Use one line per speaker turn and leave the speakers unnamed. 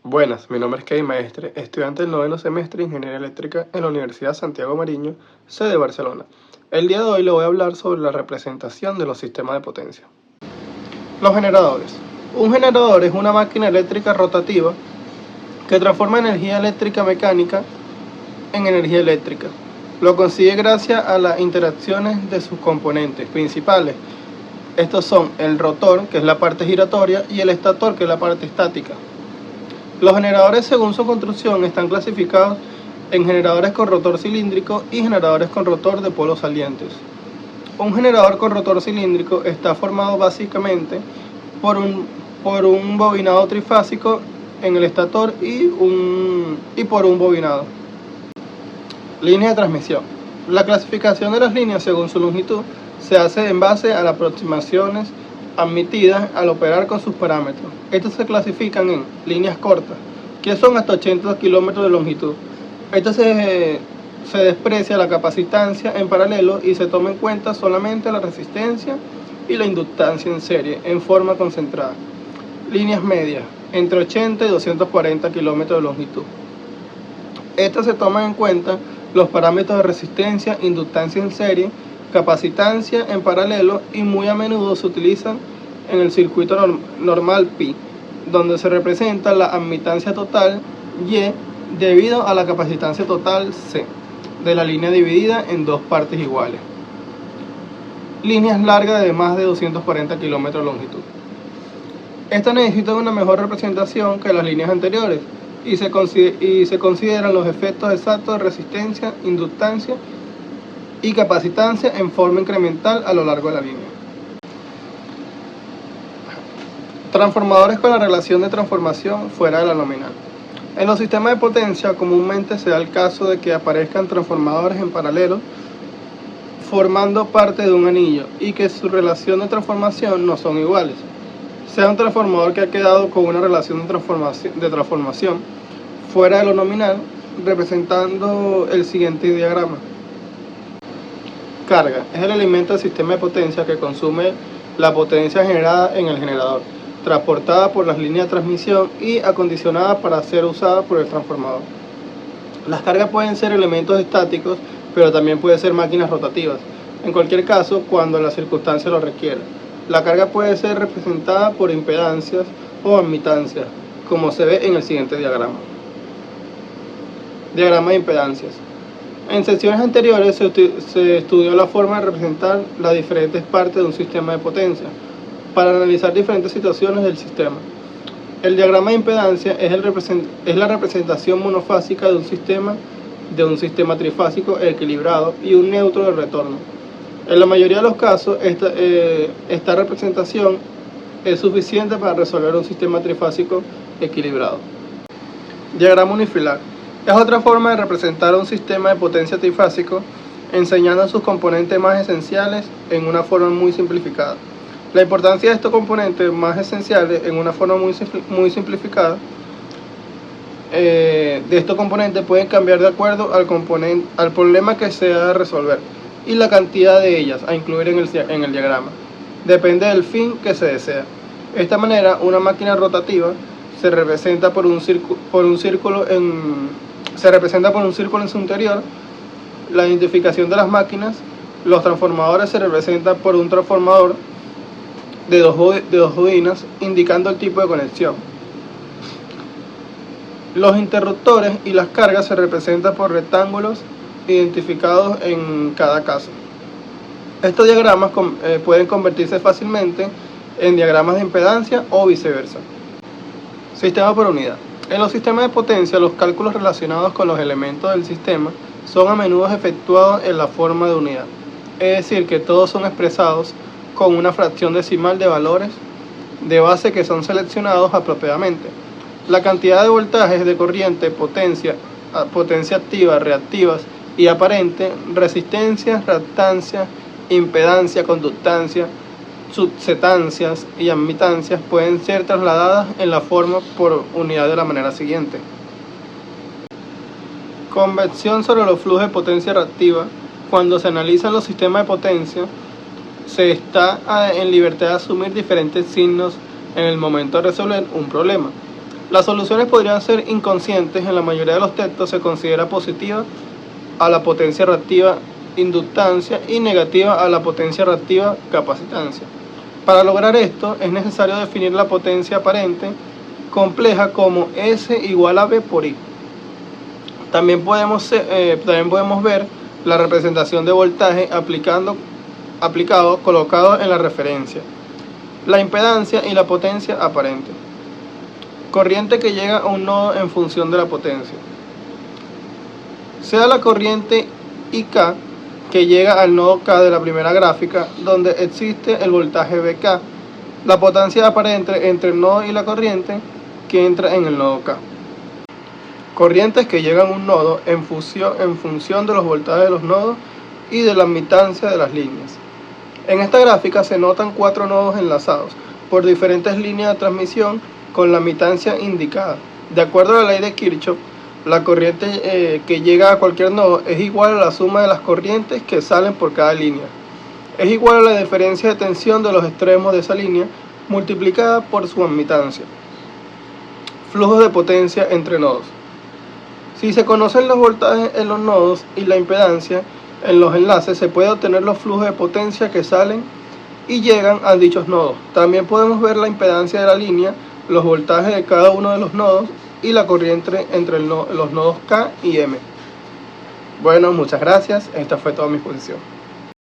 Buenas, mi nombre es Kevin Maestre, estudiante del noveno semestre de Ingeniería Eléctrica en la Universidad Santiago Mariño, sede Barcelona. El día de hoy le voy a hablar sobre la representación de los sistemas de potencia. Los generadores. Un generador es una máquina eléctrica rotativa que transforma energía eléctrica mecánica en energía eléctrica. Lo consigue gracias a las interacciones de sus componentes principales. Estos son el rotor, que es la parte giratoria, y el estator, que es la parte estática. Los generadores, según su construcción, están clasificados en generadores con rotor cilíndrico y generadores con rotor de polos salientes. Un generador con rotor cilíndrico está formado básicamente por un bobinado trifásico en el estator y por un bobinado. Línea de transmisión. La clasificación de las líneas según su longitud se hace en base a las aproximaciones admitidas al operar con sus parámetros. Estos se clasifican en líneas cortas, que son hasta 80 kilómetros de longitud. Esto se desprecia la capacitancia en paralelo y se toma en cuenta solamente la resistencia y la inductancia en serie en forma concentrada. Líneas medias, entre 80 y 240 kilómetros de longitud. Estas se toman en cuenta los parámetros de resistencia, inductancia en serie, capacitancia en paralelo y muy a menudo se utilizan en el circuito normal pi, donde se representa la admitancia total Y debido a la capacitancia total C de la línea dividida en dos partes iguales. Líneas largas de más de 240 kilómetros de longitud. Estas necesitan una mejor representación que las líneas anteriores y se consideran los efectos exactos de resistencia, inductancia y capacitancia en forma incremental a lo largo de la línea. Transformadores con la relación de transformación fuera de la nominal. En los sistemas de potencia comúnmente se da el caso de que aparezcan transformadores en paralelo formando parte de un anillo y que su relación de transformación no son iguales. Sea un transformador que ha quedado con una relación de transformación fuera de lo nominal, representando el siguiente diagrama. Carga es el elemento del sistema de potencia que consume la potencia generada en el generador, transportada por las líneas de transmisión y acondicionada para ser usada por el transformador. Las cargas pueden ser elementos estáticos, pero también pueden ser máquinas rotativas. En cualquier caso, cuando la circunstancia lo requiera. La carga puede ser representada por impedancias o admitancias, como se ve en el siguiente diagrama. Diagrama de impedancias. En sesiones anteriores se estudió la forma de representar las diferentes partes de un sistema de potencia para analizar diferentes situaciones del sistema. El diagrama de impedancia es la representación monofásica de un sistema trifásico equilibrado y un neutro de retorno. En la mayoría de los casos, esta representación es suficiente para resolver un sistema trifásico equilibrado. Diagrama unifilar. Es otra forma de representar un sistema de potencia trifásico, enseñando sus componentes más esenciales en una forma muy simplificada. La importancia de estos componentes más esenciales en una forma muy simplificada de estos componentes pueden cambiar de acuerdo al problema que se ha de resolver y la cantidad de ellas a incluir en el diagrama. Depende del fin que se desea. De esta manera, una máquina rotativa se representa por un círculo en su interior. La identificación de las máquinas. Los transformadores se representan por un transformador de dos bobinas indicando el tipo de conexión. Los interruptores y las cargas se representan por rectángulos identificados en cada caso. Estos diagramas pueden convertirse fácilmente en diagramas de impedancia o viceversa. Sistema por unidad. En los sistemas de potencia, los cálculos relacionados con los elementos del sistema son a menudo efectuados en la forma de unidad, es decir, que todos son expresados con una fracción decimal de valores de base que son seleccionados apropiadamente. La cantidad de voltajes de corriente, potencia activa, reactivas y aparente, resistencia, reactancia, impedancia, conductancia, subsetancias y admitancias pueden ser trasladadas en la forma por unidad de la manera siguiente. Convección sobre los flujos de potencia reactiva. Cuando se analizan los sistemas de potencia, se está en libertad de asumir diferentes signos en el momento de resolver un problema. Las soluciones podrían ser inconscientes. En la mayoría de los textos se considera positiva a la potencia reactiva inductancia y negativa a la potencia reactiva capacitancia. Para lograr esto es necesario definir la potencia aparente compleja como S igual a B por I. También podemos ver la representación de voltaje colocado en la referencia, la impedancia y la potencia aparente. Corriente que llega a un nodo en función de la potencia. Sea la corriente IK que llega al nodo K de la primera gráfica, donde existe el voltaje BK, la potencia aparente entre el nodo y la corriente que entra en el nodo K. Corrientes que llegan a un nodo en función de los voltajes de los nodos y de la admitancia de las líneas. En esta gráfica se notan 4 nodos enlazados por diferentes líneas de transmisión con la admitancia indicada. De acuerdo a la ley de Kirchhoff, la corriente que llega a cualquier nodo es igual a la suma de las corrientes que salen por cada línea. Es igual a la diferencia de tensión de los extremos de esa línea multiplicada por su admitancia. Flujos de potencia entre nodos. Si se conocen los voltajes en los nodos y la impedancia en los enlaces, se puede obtener los flujos de potencia que salen y llegan a dichos nodos. También podemos ver la impedancia de la línea, los voltajes de cada uno de los nodos y la corriente entre los nodos K y M. Bueno, muchas gracias. Esta fue toda mi exposición.